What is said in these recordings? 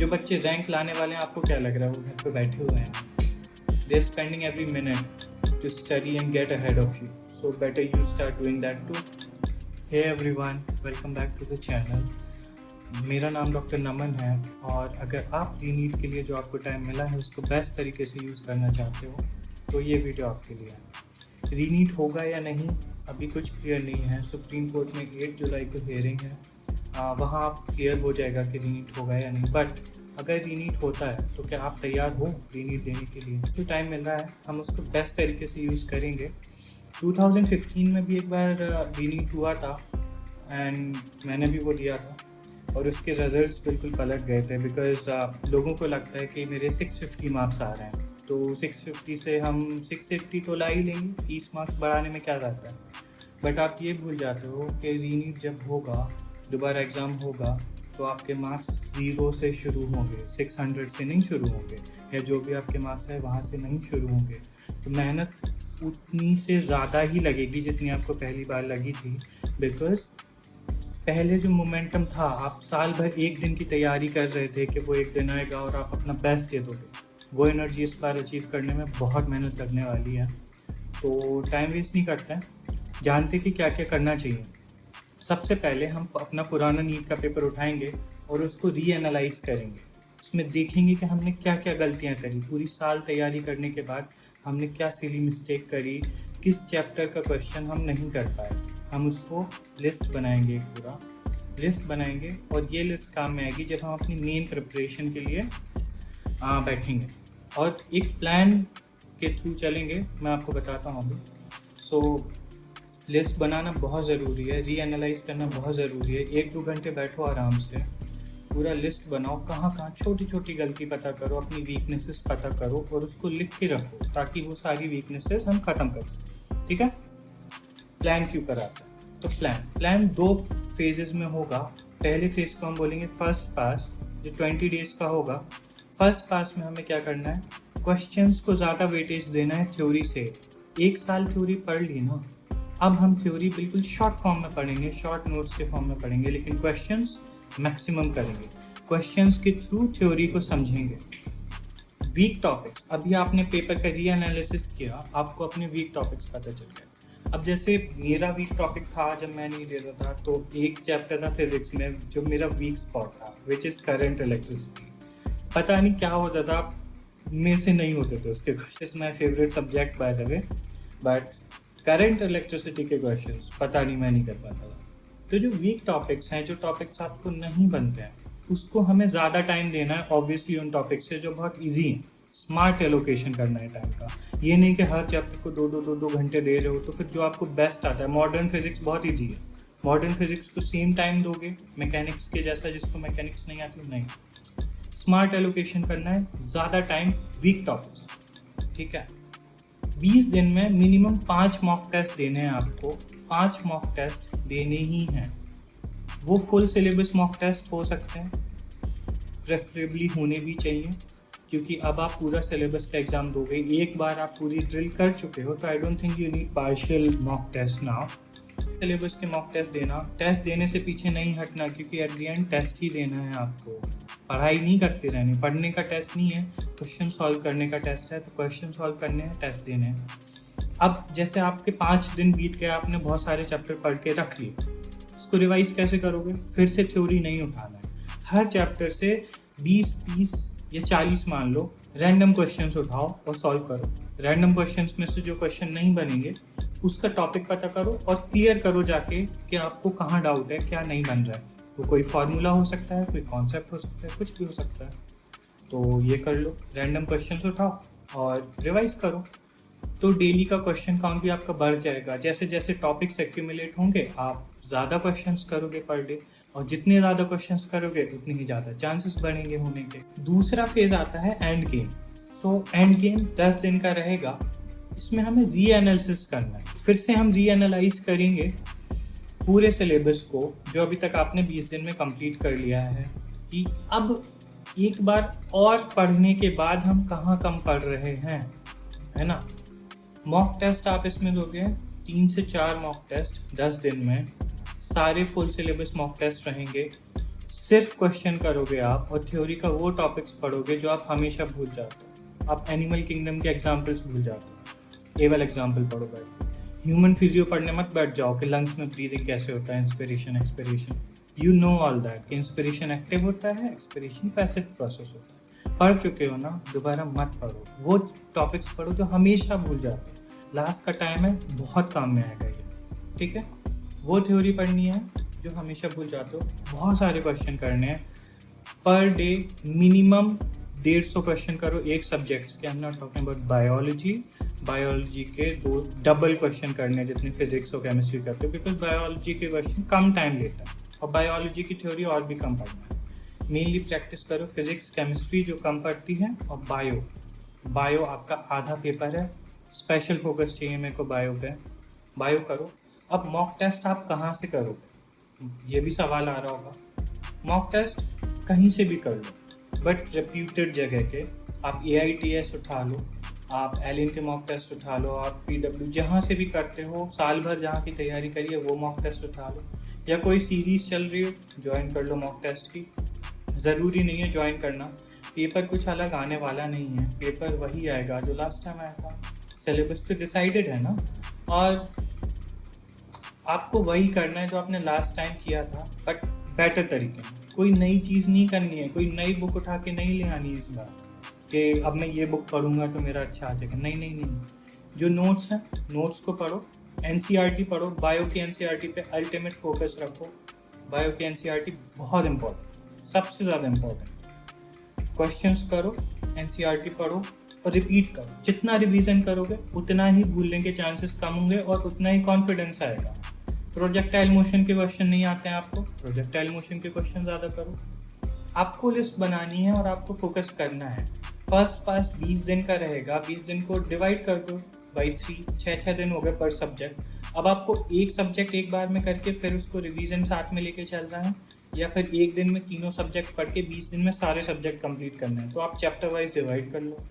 जो बच्चे रैंक लाने वाले हैं, आपको क्या लग रहा है वो घर पे बैठे हुए हैं? They are spending every minute to study and get ahead of you, so better you start doing that too. Hey everyone, welcome back to the channel. मेरा नाम डॉक्टर नमन है, और अगर आप रीनीट के लिए जो आपको टाइम मिला है उसको बेस्ट तरीके से यूज़ करना चाहते हो तो ये वीडियो आपके लिए है। रीनीट होगा या नहीं अभी कुछ क्लियर नहीं है। सुप्रीम कोर्ट में 8 जुलाई को हियरिंग है, वहाँ आप क्लियर हो जाएगा कि रीनीट होगा या नहीं। बट अगर रीनीट होता है तो क्या आप तैयार हो रीनीट देने के लिए? जो टाइम मिल रहा है हम उसको बेस्ट तरीके से यूज़ करेंगे। 2015 में भी एक बार रीनीट हुआ था एंड मैंने भी वो दिया था, और उसके रिजल्ट्स बिल्कुल पलट गए थे। बिकॉज लोगों को लगता है कि मेरे 650 मार्क्स आ रहे हैं, तो 650 से हम 680 तो ला ही लेंगे, 30 मार्क्स बढ़ाने में क्या जाता है। बट आप ये भूल जाते हो कि रीनीट जब होगा, दोबारा एग्ज़ाम होगा, तो आपके मार्क्स 0 से शुरू होंगे, 600 से नहीं शुरू होंगे, या जो भी आपके मार्क्स है वहाँ से नहीं शुरू होंगे। तो मेहनत उतनी से ज़्यादा ही लगेगी जितनी आपको पहली बार लगी थी। बिकॉज पहले जो मोमेंटम था, आप साल भर एक दिन की तैयारी कर रहे थे कि वो एक दिन आएगा और आप अपना बेस्ट दे दोगे। वो एनर्जी इस बार अचीव करने में बहुत मेहनत लगने वाली है, तो टाइम वेस्ट नहीं करते हैं, जानते कि क्या क्या करना चाहिए। सबसे पहले हम अपना पुराना नीट का पेपर उठाएंगे और उसको रीएनालाइज करेंगे। उसमें देखेंगे कि हमने क्या क्या गलतियाँ करी पूरी साल तैयारी करने के बाद, हमने क्या सिली मिस्टेक करी, किस चैप्टर का क्वेश्चन हम नहीं कर पाए। हम उसको लिस्ट बनाएंगे, एक पूरा लिस्ट बनाएंगे, और ये लिस्ट काम में आएगी जब हम अपनी मेन प्रिपरेशन के लिए बैठेंगे और एक प्लान के थ्रू चलेंगे। मैं आपको बताता हूँ अभी। सो लिस्ट बनाना बहुत ज़रूरी है, रीएनालाइज करना बहुत ज़रूरी है। 1-2 घंटे बैठो आराम से, पूरा लिस्ट बनाओ, कहाँ कहाँ छोटी छोटी गलती पता करो, अपनी वीकनेसेस पता करो और उसको लिख के रखो, ताकि वो सारी वीकनेसेस हम ख़त्म कर सकें। ठीक है? प्लान क्यों कराते हैं? तो प्लान 2 फेजेस में होगा। पहले फेज को हम बोलेंगे फर्स्ट पास, जो 20 डेज़ का होगा। फर्स्ट पास में हमें क्या करना है, क्वेश्चंस को ज़्यादा वेटेज देना है थ्योरी से। 1 साल थ्योरी पढ़ ली ना, अब हम थ्योरी बिल्कुल शॉर्ट फॉर्म में पढ़ेंगे, शॉर्ट नोट्स के फॉर्म में पढ़ेंगे, लेकिन क्वेश्चंस मैक्सिमम करेंगे। क्वेश्चंस के थ्रू थ्योरी को समझेंगे। वीक टॉपिक्स, अभी आपने पेपर का रीएनालिसिस किया, आपको अपने वीक टॉपिक्स पता चल गए। अब जैसे मेरा वीक टॉपिक था जब मैं नहीं दे रहा था, तो एक चैप्टर था फिजिक्स में जो मेरा वीक स्पॉट था, विच इज़ करंट इलेक्ट्रिसिटी। पता नहीं क्या होता था, मेरे से नहीं होते थे उसके question. My favourite subject by the way, but current electricity के क्वेश्चंस पता नहीं, मैं नहीं कर पाता था। तो जो वीक टॉपिक्स हैं, जो टॉपिक्स आपको नहीं बनते हैं, उसको हमें ज़्यादा टाइम देना है ऑब्वियसली उन टॉपिक्स से जो बहुत इजी हैं। स्मार्ट एलोकेशन करना है टाइम का। ये नहीं कि हर चैप्टर को 2-2 घंटे दे रहे हो, तो फिर जो आपको बेस्ट आता है। मॉडर्न फिजिक्स बहुत ईजी है, मॉडर्न फिजिक्स को सेम टाइम दोगे मैकेनिक्स के जैसा, जिसको मैकेनिक्स नहीं आती नहीं। स्मार्ट एलोकेशन करना है, ज़्यादा टाइम वीक टॉपिक्स। ठीक है? 20 दिन में मिनिमम 5 मॉक टेस्ट देने हैं आपको। 5 मॉक टेस्ट देने ही हैं। वो फुल सिलेबस मॉक टेस्ट हो सकते हैं, प्रेफरेबली होने भी चाहिए, क्योंकि अब आप पूरा सिलेबस का एग्ज़ाम दोगे। एक बार आप पूरी ड्रिल कर चुके हो, तो I don't think you need partial mock test now. Syllabus के मॉक टेस्ट देना, टेस्ट देने से पीछे नहीं हटना, क्योंकि एट द एंड टेस्ट ही देना है आपको। पढ़ाई नहीं करते रहने, पढ़ने का टेस्ट नहीं है, क्वेश्चन सॉल्व करने का टेस्ट है। तो क्वेश्चन सॉल्व करने हैं, टेस्ट देने हैं। अब जैसे आपके 5 दिन बीत गए, आपने बहुत सारे चैप्टर पढ़ के रख लिए, इसको रिवाइज कैसे करोगे? फिर से थ्योरी नहीं उठाना है। हर चैप्टर से 20, 30 या 40 मान लो, रैंडम क्वेश्चंस उठाओ और सॉल्व करो। रैंडम क्वेश्चंस में से जो क्वेश्चन नहीं बनेंगे उसका टॉपिक पता करो और क्लियर करो जाके कि आपको कहाँ डाउट है, क्या नहीं बन रहा है। तो कोई फार्मूला हो सकता है, कोई कॉन्सेप्ट हो सकता है, कुछ भी हो सकता है। तो ये कर लो, रैंडम क्वेश्चंस उठाओ और रिवाइज करो। तो डेली का क्वेश्चन काउंट भी आपका बढ़ जाएगा। जैसे जैसे टॉपिक्स एक्यूमुलेट होंगे, आप ज़्यादा क्वेश्चंस करोगे पर डे, और जितने ज़्यादा क्वेश्चंस करोगे उतने ही ज़्यादा चांसेस बढ़ेंगे होने के। दूसरा फेज आता है end game. So end game 10 दिन का रहेगा। इसमें हमें री एनालिसिस करना है। फिर से हम री एनालाइज करेंगे पूरे सिलेबस को, जो अभी तक आपने 20 दिन में कंप्लीट कर लिया है, कि अब एक बार और पढ़ने के बाद हम कहाँ कम पढ़ रहे हैं, है ना। मॉक टेस्ट आप इसमें दोगे 3 से 4 मॉक टेस्ट 10 दिन में। सारे फुल सिलेबस मॉक टेस्ट रहेंगे। सिर्फ क्वेश्चन करोगे आप और थ्योरी का वो टॉपिक्स पढ़ोगे जो आप हमेशा भूल जाते हो। आप एनिमल किंगडम के एग्जाम्पल्स भूल जाते हो, एवल एग्जाम्पल पढ़ो बैठ। ह्यूमन फिजियो पढ़ने मत बैठ जाओ कि लंग्स में ब्रीदिंग कैसे होता है, inspiration expiration. You know all that कि इंस्पिरेशन एक्टिव होता है, एक्सपिरेशन पैसिव प्रोसेस होता है। पढ़ चुके हो ना, दोबारा मत पढ़ो। वो टॉपिक्स पढ़ो जो हमेशा भूल जाते हो। लास्ट का टाइम है, बहुत काम में आएगा ये, ठीक है। वो थ्योरी पढ़नी है जो हमेशा भूल जाते हो। बहुत सारे क्वेश्चन करने हैं पर डे, मिनिमम 150 क्वेश्चन करो एक सब्जेक्ट्स के। I am not talking about biology के 2 डबल क्वेश्चन करने हैं जितने फिजिक्स और केमिस्ट्री करते हो, बिकॉज बायोलॉजी के क्वेश्चन कम टाइम लेता है और बायोलॉजी की थ्योरी और भी कम पढ़ना है। मेनली प्रैक्टिस करो फिजिक्स केमिस्ट्री जो कम पढ़ती है, और बायो आपका आधा पेपर है। स्पेशल फोकस चाहिए मेरे को बायो पे, बायो करो। अब मॉक टेस्ट आप कहाँ से करोगे, ये भी सवाल आ रहा होगा। मॉक टेस्ट कहीं से भी कर लो, बट रेप्यूटेड जगह के। आप AITS उठा लो, आप एलिन के मॉक टेस्ट उठा लो, आप PW जहाँ से भी करते हो, साल भर जहाँ की तैयारी करिए वो मॉक टेस्ट उठा लो, या कोई सीरीज़ चल रही हो ज्वाइन कर लो मॉक टेस्ट की। ज़रूरी नहीं है ज्वाइन करना, पेपर कुछ अलग आने वाला नहीं है, पेपर वही आएगा जो लास्ट टाइम आया था। सिलेबस तो डिसाइडेड है ना, और आपको वही करना है जो आपने लास्ट टाइम किया था, बट बेटर तरीके में। कोई नई चीज़ नहीं करनी है, कोई नई बुक उठा के नहीं ले आनी इस बार कि अब मैं ये बुक पढ़ूंगा तो मेरा अच्छा आ जाएगा। नहीं, जो नोट्स हैं नोट्स को पढ़ो। NCERT पढ़ो, बायो की NCERT पे अल्टीमेट फोकस रखो। बायो की NCERT बहुत इंपॉर्टेंट, सबसे ज़्यादा इम्पोर्टेंट। क्वेश्चंस करो, NCERT पढ़ो और रिपीट करो। जितना रिवीजन करोगे उतना ही भूलने के चांसेस कम होंगे और उतना ही कॉन्फिडेंस आएगा। प्रोजेक्टाइल मोशन के क्वेश्चन नहीं आते हैं आपको, प्रोजेक्टाइल मोशन के क्वेश्चन ज़्यादा करो। आपको लिस्ट बनानी है और आपको फोकस करना है। फर्स्ट पास 20 दिन का रहेगा, 20 दिन को डिवाइड कर दो बाई 3, 6 दिन हो गए पर सब्जेक्ट। अब आपको एक सब्जेक्ट एक बार में करके फिर उसको रिवीजन साथ में लेके चल रहा है, या फिर एक दिन में तीनों सब्जेक्ट पढ़ के 20 दिन में सारे सब्जेक्ट कंप्लीट करने हैं। तो आप चैप्टर वाइज डिवाइड कर लो,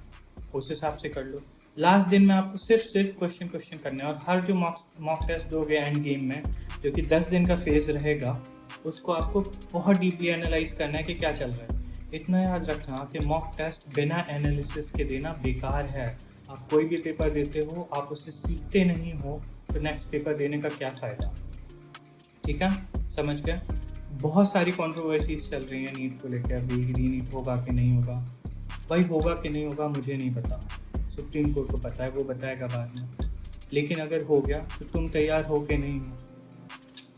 उस हिसाब से कर लो। लास्ट दिन में आपको सिर्फ क्वेश्चन करना है, और हर जो मॉक टेस्ट दोगे एंड गेम में, जो कि 10 दिन का फेज रहेगा, उसको आपको बहुत डीपली एनालाइज करना है कि क्या चल रहा है। इतना याद रखना कि मॉक टेस्ट बिना एनालिसिस के देना बेकार है। आप कोई भी पेपर देते हो, आप उससे सीखते नहीं हो, तो नेक्स्ट पेपर देने का क्या फ़ायदा, ठीक है, समझ गए। बहुत सारी कंट्रोवर्सीज चल रही हैं नीट को लेकर। अभी नीट होगा कि नहीं होगा, भाई होगा कि नहीं होगा मुझे नहीं पता, सुप्रीम कोर्ट को पता है, वो बताएगा बाद में। लेकिन अगर हो गया तो तुम तैयार हो कि नहीं हो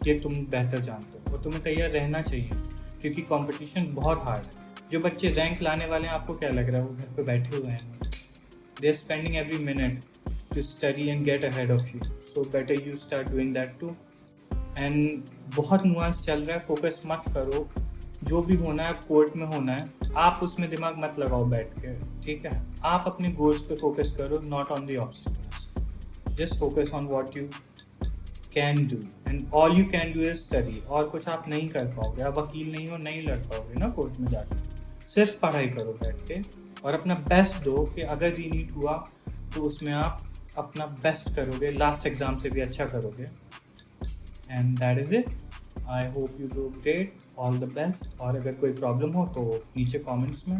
ये तुम बेहतर जानते हो, और तुम्हें तैयार रहना चाहिए, क्योंकि कंपटीशन बहुत हार्ड है। जो बच्चे रैंक लाने वाले हैं, आपको क्या लग रहा है वो घर पे बैठे हुए हैं? They are spending every minute to study and get ahead of you, so better you start doing that too. And बहुत नुआंस चल रहा है, फोकस मत करो। जो भी होना है कोर्ट में होना है, आप उसमें दिमाग मत लगाओ बैठ के, ठीक है। आप अपने गोल्स पे फोकस करो, not on the obstacles. Just focus on what you can do, and all you can do is study. और कुछ आप नहीं कर पाओगे, आप वकील नहीं हो, नहीं लड़ पाओगे ना कोर्ट में जाकर। सिर्फ पढ़ाई करो बैठ के और अपना बेस्ट दो कि अगर रीनीट हुआ तो उसमें आप अपना बेस्ट करोगे, लास्ट एग्जाम से भी अच्छा करोगे। And that is it. I hope you do great, all the best. और अगर कोई प्रॉब्लम हो तो नीचे कमेंट्स में।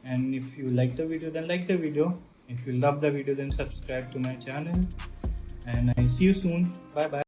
And if you like the video then like the video, if you love the video then subscribe to my channel, and I see you soon. Bye bye.